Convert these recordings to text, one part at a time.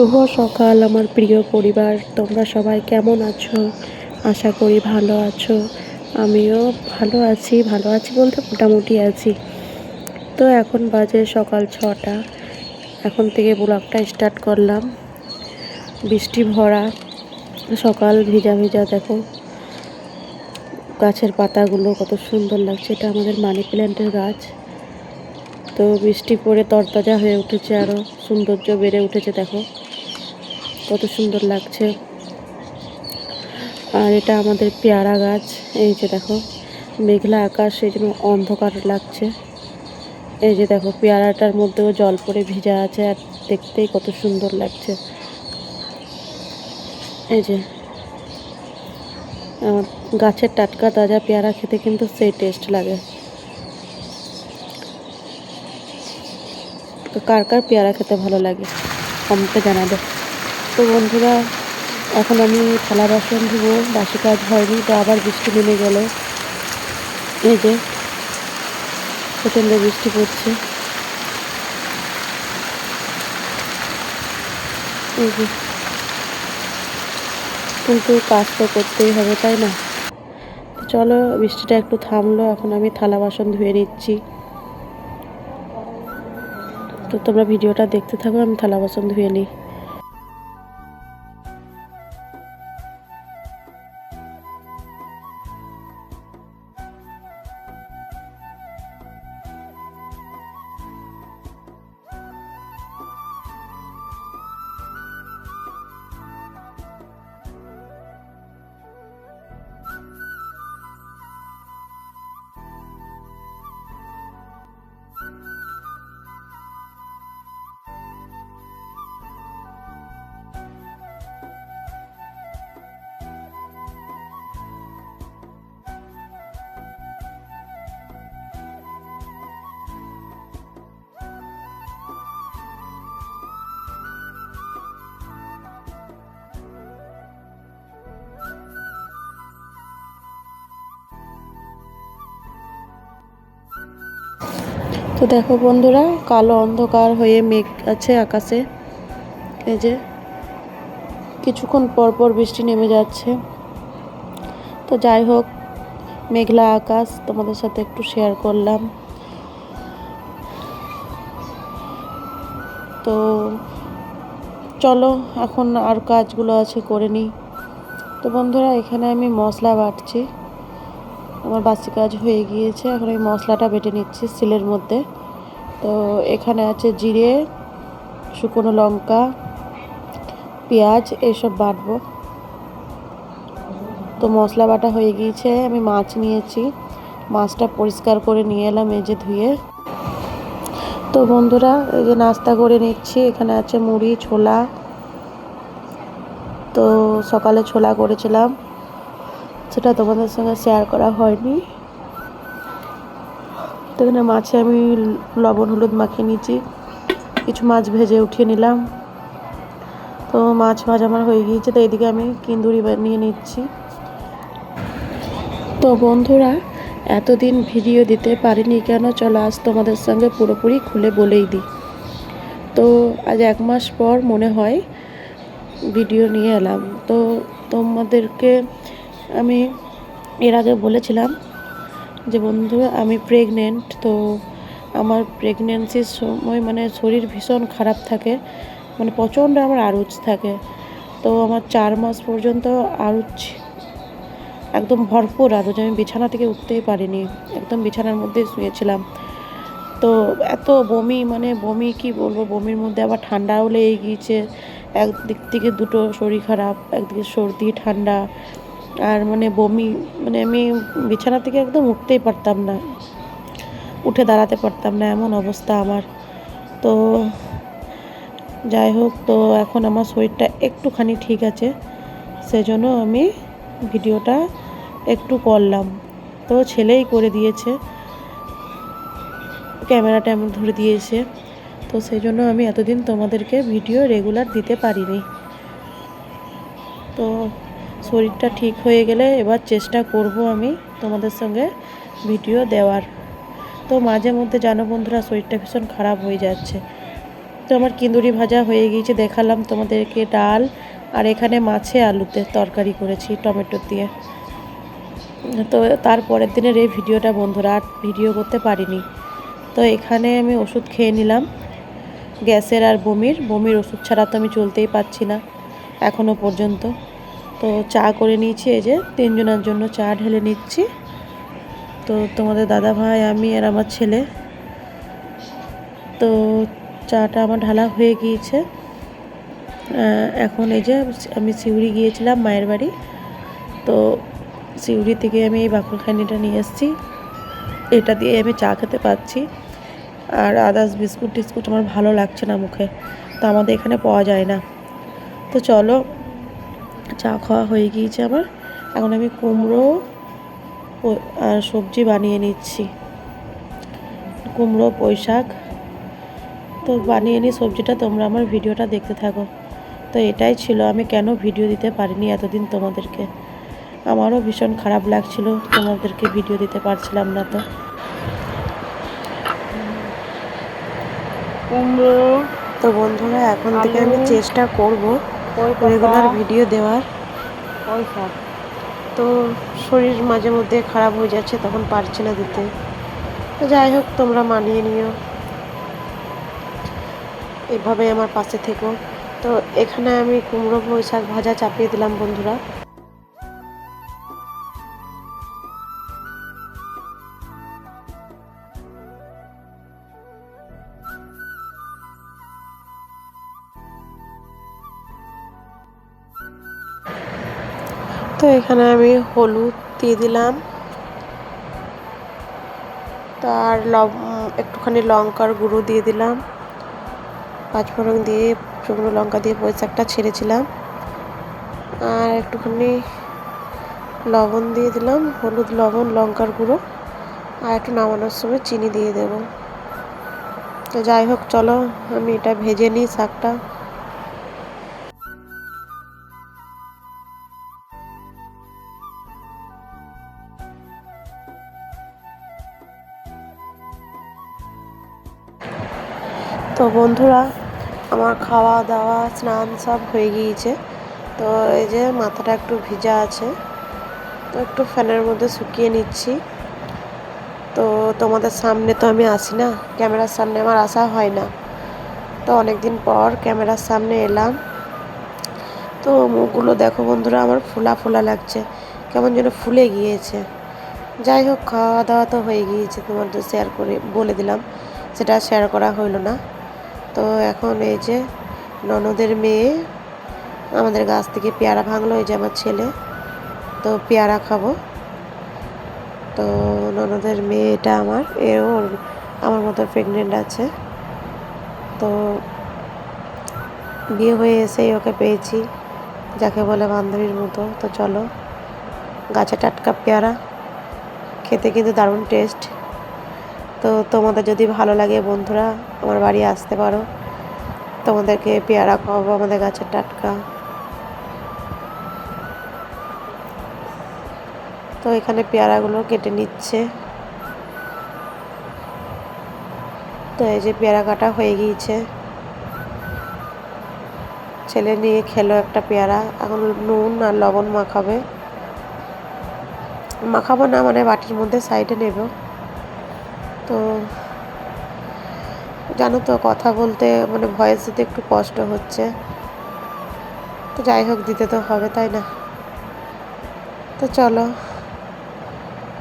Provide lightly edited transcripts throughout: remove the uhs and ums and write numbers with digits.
শুভ সকাল আমার প্রিয় পরিবার, তোমরা সবাই কেমন আছো? আশা করি ভালো আছো। আমিও ভালো আছি বলতে মোটামুটি আছি। তো এখন বাজে সকাল 6টা। এখন থেকে ব্লগটা স্টার্ট করলাম। বৃষ্টি ভরা সকাল, ভিজা ভিজা দেখো গাছের পাতাগুলো কত সুন্দর লাগছে। এটা আমাদের মানি প্ল্যান্টের গাছ। তো বৃষ্টি পড়ে তরতাজা হয়ে উঠেছে, আরও সৌন্দর্য বেড়ে উঠেছে। দেখো কত সুন্দর লাগছে। আর এটা আমাদের পেয়ারা গাছ। এই যে দেখো মেঘলা আকাশ, সেই জন্য অন্ধকার লাগছে। এই যে দেখো পেয়ারাটার মধ্যেও জল পড়ে ভিজা আছে, আর দেখতেই কত সুন্দর লাগছে। এই যে গাছের টাটকা তাজা পেয়ারা খেতে কিন্তু সেই টেস্ট লাগে। তো কার কার পেয়ারা খেতে ভালো লাগে কমেন্টে জানাবে। তো বন্ধুরা, এখন আমি থালা বাসন ধুবো, বাসি কাজ হয়নি। তো আবার বৃষ্টি নেমে গেল। এই যে প্রচণ্ড বৃষ্টি পড়ছে। এই যে কিন্তু কাজ তো করতেই হবে, তাই না? তো চলো, বৃষ্টিটা একটু থামলো, এখন আমি থালা বাসন ধুয়ে নিচ্ছি। তো তোমরা ভিডিওটা দেখতে থাকো, আমি থালা বাসন ধুয়ে নিই। তো দেখো বন্ধুরা, কালো অন্ধকার হয়ে মেঘ আছে আকাশে। এই যে কিছুক্ষণ পর পর বৃষ্টি নেমে যাচ্ছে। তো যাই হোক, মেঘলা আকাশ তোমাদের সাথে একটু শেয়ার করলাম। তো চলো, এখন আর কাজগুলো আছে করে নিই। তো বন্ধুরা, এখানে আমি মশলা বাটছি। আমার বাসি কাজ হয়ে গিয়েছে, এখন আমি মশলাটা বেটে নিচ্ছি শিলের মধ্যে। তো এখানে আছে জিরে, শুকনো লঙ্কা, পেঁয়াজ, এইসব বাটবো। তো মশলা বাটা হয়ে গিয়েছে। আমি মাছ নিয়েছি, মাছটা পরিষ্কার করে নিয়ে এলাম, এই যে ধুয়ে। তো বন্ধুরা, এই যে নাস্তা করে নিচ্ছি। এখানে আছে মুড়ি, ছোলা। তো সকালে ছোলা করেছিলাম, সেটা তোমাদের সঙ্গে শেয়ার করা হয়নি। তো এখানে মাছে আমি লবণ হলুদ মাখিয়ে নিয়েছি, কিছু মাছ ভেজে উঠিয়ে নিলাম। তো মাছ ভাজা আমার হয়ে গিয়েছে। তো এদিকে আমি কিন্দুরি বানিয়ে নিচ্ছি। তো বন্ধুরা, এতদিন ভিডিও দিতে পারিনি কেন, চলো আজ তোমাদের সঙ্গে পুরোপুরি খুলে বলেই দিই। তো আজ 1 মাস পর মনে হয় ভিডিও নিয়ে এলাম। তো তোমাদেরকে আমি এর আগে বলেছিলাম যে বন্ধু, আমি প্রেগনেন্ট। তো আমার প্রেগনেন্সির সময় মানে শরীর ভীষণ খারাপ থাকে, মানে প্রচণ্ড আমার আরুচ থাকে। তো আমার 4 মাস পর্যন্ত আরুচ, একদম ভরপুর আরুচ। আমি বিছানা থেকে উঠতেই পারিনি, একদম বিছানার মধ্যেই শুয়েছিলাম। তো এত বমি, মানে বমি কি বলবো, বমির মধ্যে আবার ঠান্ডাও লেগে গিয়েছে। একদিক থেকে দুটো শরীর খারাপ, একদিকে সর্দি ঠান্ডা, আর মানে বমি, মানে আমি বিছানা থেকে একদম উঠতেই পারতাম না, উঠে দাঁড়াতে পারতাম না, এমন অবস্থা আমার। তো যাই হোক, তো এখন আমার শরীরটা একটুখানি ঠিক আছে, সেজন্য আমি ভিডিওটা একটু করলাম। তো ছেলেই করে দিয়েছে, ক্যামেরাটা আমি ধরে দিয়েছে। তো সেই জন্য আমি এতদিন তোমাদেরকে ভিডিও রেগুলার দিতে পারিনি। তো শরীরটা ঠিক হয়ে গেলে এবার চেষ্টা করব আমি তোমাদের সঙ্গে ভিডিও দেওয়ার। তো মাঝে মধ্যে জানো বন্ধুরা, শরীরটা ভীষণ খারাপ হয়ে যাচ্ছে। তো আমার কিন্দুরি ভাজা হয়ে গিয়েছে, দেখালাম তোমাদেরকে। ডাল আর এখানে মাছে আলুতে তরকারি করেছি টমেটো দিয়ে। তো তারপরের দিনের এই ভিডিওটা বন্ধুরা, আর ভিডিও করতে পারিনি। তো এখানে আমি ওষুধ খেয়ে নিলাম, গ্যাসের আর বমির ওষুধ ছাড়া তো আমি চলতেই পারছি না এখনও পর্যন্ত। তো চা করে নিয়েছি, এই যে 3 জনের জন্য চা ঢেলে নিচ্ছি। তো তোমাদের দাদা ভাই, আমি আর আমার ছেলে। তো চাটা আমার ঢালা হয়ে গিয়েছে। এখন এই যে আমি সিউড়ি গিয়েছিলাম মায়ের বাড়ি। তো সিউড়ি থেকে আমি এই বাকুলখানিটা নিয়ে এসেছি, এটা দিয়ে আমি চা খেতে পাচ্ছি। আর আদার্স বিস্কুট টিস্কুট আমার ভালো লাগছে না মুখে, তো আমাদের এখানে পাওয়া যায় না। তো চলো, চা খাওয়া হয়ে গিয়েছে আমার। এখন আমি কুমড়ো আর সবজি বানিয়ে নিচ্ছি, কুমড়ো পুঁই শাক। তো বানিয়ে নিই সবজিটা, তোমরা আমার ভিডিওটা দেখতে থাকো। তো এটাই ছিল, আমি কেন ভিডিও দিতে পারিনি এতদিন তোমাদেরকে। আমারও ভীষণ খারাপ লাগছিল, তোমাদেরকে ভিডিও দিতে পারছিলাম না। তো কুমড়ো, তো বন্ধুরা, এখন থেকে আলু, আমি চেষ্টা করব পুঁই পাতা, রেগুলার ভিডিও দেওয়ার। পুঁই শাক। তো শরীর মাঝে মধ্যে খারাপ হয়ে যাচ্ছে, তখন পারছি না দিতে। তো যাই হোক, তোমরা মানিয়ে নিও, এভাবে আমার পাশে থেকো। তো এখানে আমি কুমড়ো পুঁই শাক ভাজা চাপিয়ে দিলাম বন্ধুরা। তো এখানে আমি হলুদ দিয়ে দিলাম, তার একটুখানি লঙ্কার গুঁড়ো দিয়ে দিলাম, 5 ফোড়ন দিয়ে, শুকনো লঙ্কা দিয়ে পুঁই শাকটা ছেড়েছিলাম। আর একটুখানি লবণ দিয়ে দিলাম, হলুদ, লবণ, লঙ্কার গুঁড়ো। আর একটু নামানোর সময় চিনি দিয়ে দেব। তো যাই হোক, চলো আমি এটা ভেজে নিই শাকটা। তো বন্ধুরা, আমার খাওয়া দাওয়া স্নান সব হয়ে গিয়েছে। তো এই যে মাথাটা একটু ভিজা আছে, তো একটু ফ্যানের মধ্যে শুকিয়ে নিচ্ছি। তো তোমাদের সামনে তো আমি আসি না, ক্যামেরার সামনে আমার আসা হয় না। তো অনেক দিন পর ক্যামেরার সামনে এলাম। তো মুখগুলো দেখো বন্ধুরা, আমার ফোলা ফোলা লাগছে, কেমন যেন ফুলে গিয়েছে। যাই হোক, খাওয়া দাওয়া তো হয়ে গিয়েছে, তোমাদের শেয়ার করে বলে দিলাম, সেটা শেয়ার করা হইলো না। তো এখন এই যে ননদের মেয়ে আমাদের গাছ থেকে পেয়ারা ভাঙলো, এই যে আমার ছেলে। তো পেয়ারা খাবো। তো ননদের মেয়ে এটা আমার, এও আমার মতো প্রেগনেন্ট আছে। তো বিয়ে হয়ে এসেই ওকে পেয়েছি, যাকে বলে বান্ধবীর মতো। তো চলো, গাছে টাটকা পেয়ারা, খেতে কিন্তু দারুণ টেস্ট। তো তোমাদের যদি ভালো লাগে বন্ধুরা, আমার বাড়ি আসতে পারো, তোমাদেরকে পেয়ারা খাওয়াবো আমাদের গাছের টাটকা। তো এখানে পেয়ারাগুলো কেটে নিচ্ছে। তো এই যে পেয়ারা কাটা হয়ে গিয়েছে, ছেলে নিয়ে খেলো একটা পেয়ারা। এখন নুন আর লবণ মাখাবো না, মানে বাটির মধ্যে সাইডে নেব। তো জানো তো, কথা বলতে মানে ভয়েস দিতে একটু কষ্ট হচ্ছে। তো যাই হোক, দিতে তো হবে, তাই না? তো চলো,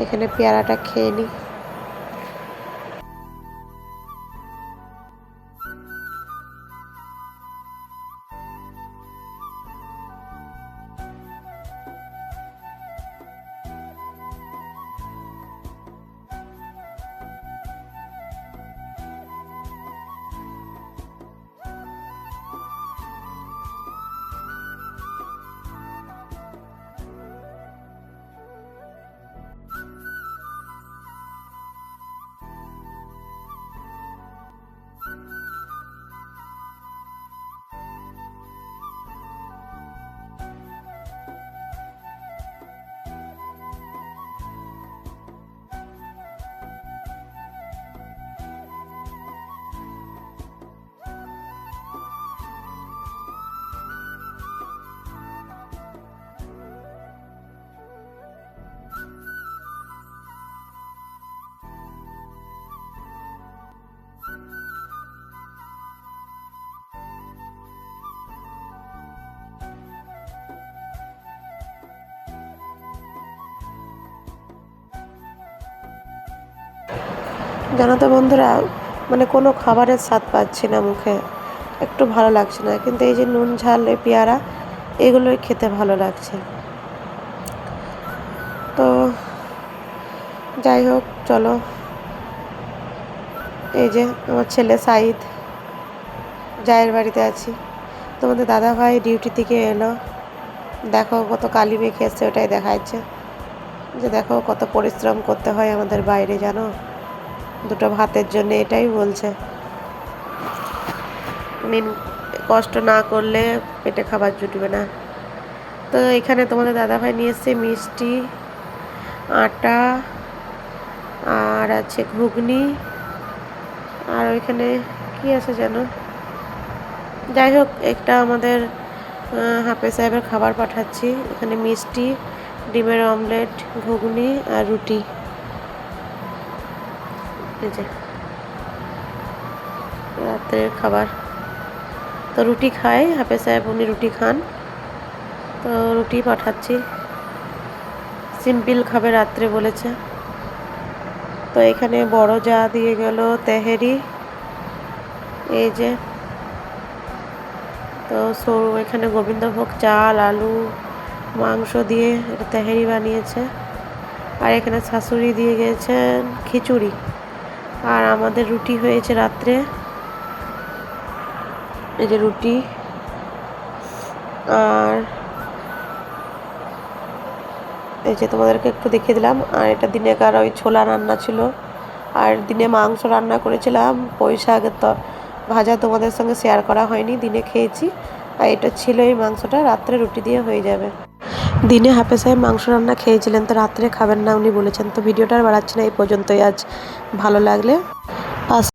এখানে পেয়ারাটা খেয়ে নিই। জানো তো বন্ধুরা, মানে কোনো খাবারের স্বাদ পাচ্ছি না মুখে, একটু ভালো লাগছে না, কিন্তু এই যে নুন ঝাল এই পেয়ারা এগুলোই খেতে ভালো লাগছে। তো যাই হোক, চলো। এই যে আমার ছেলে সাইদ, জায়ের বাড়িতে আছি। তোমাদের দাদা ভাই ডিউটি থেকে এলো, দেখো কত কালি মেখে এসছে, ওটাই দেখাচ্ছে যে দেখো কত পরিশ্রম করতে হয় আমাদের বাইরে, জানো, দুটো ভাতের জন্য, এটাই বলছে। মিন কষ্ট না করলে পেটে খাবার জুটবে না। তো এখানে তোমাদের দাদাভাই নিয়ে এসছে মিষ্টি, আটা, আর আছে ঘুগনি, আর ওইখানে কি আছে যেন, যাই হোক একটা আমাদের হাফেজ সাহেবের খাবার পাঠাচ্ছি। এখানে মিষ্টি, ডিমের অমলেট, ঘুগনি আর রুটি। এই যে রাত্রের খাবার। তো রুটি খায় হাফেজ সাহেব, উনি রুটি খান, তো রুটি পাঠাচ্ছি। সিম্পল খাবে রাত্রে বলেছে। তো এখানে বড় যা দিয়ে গেল তেহেরি, এই যে। তো সরু এখানে গোবিন্দভোগ চাল, আলু, মাংস দিয়ে এটা তেহেরি বানিয়েছে। আর এখানে শাশুড়ি দিয়ে গেছেন খিচুড়ি। আর আমাদের রুটি হয়েছে রাত্রে, এই যে রুটি। আর এই যে তোমাদেরকে একটু দেখিয়ে দিলাম। আর এটা দিনেকার ওই ছোলা রান্না ছিল, আর দিনে মাংস রান্না করেছিলাম, পুঁই শাকের ভাজা তোমাদের সঙ্গে শেয়ার করা হয়নি, দিনে খেয়েছি। আর এটা ছিল এই মাংসটা, রাত্রে রুটি দিয়ে হয়ে যাবে। দিনে হাফেজ সাহেব মাংস রান্না খেয়েছিলেন, তো রাত্রে খাবেন না উনি বলেছেন। তো ভিডিওটা আর বাড়াচ্ছি না, এই পর্যন্তই আজ। ভালো লাগলে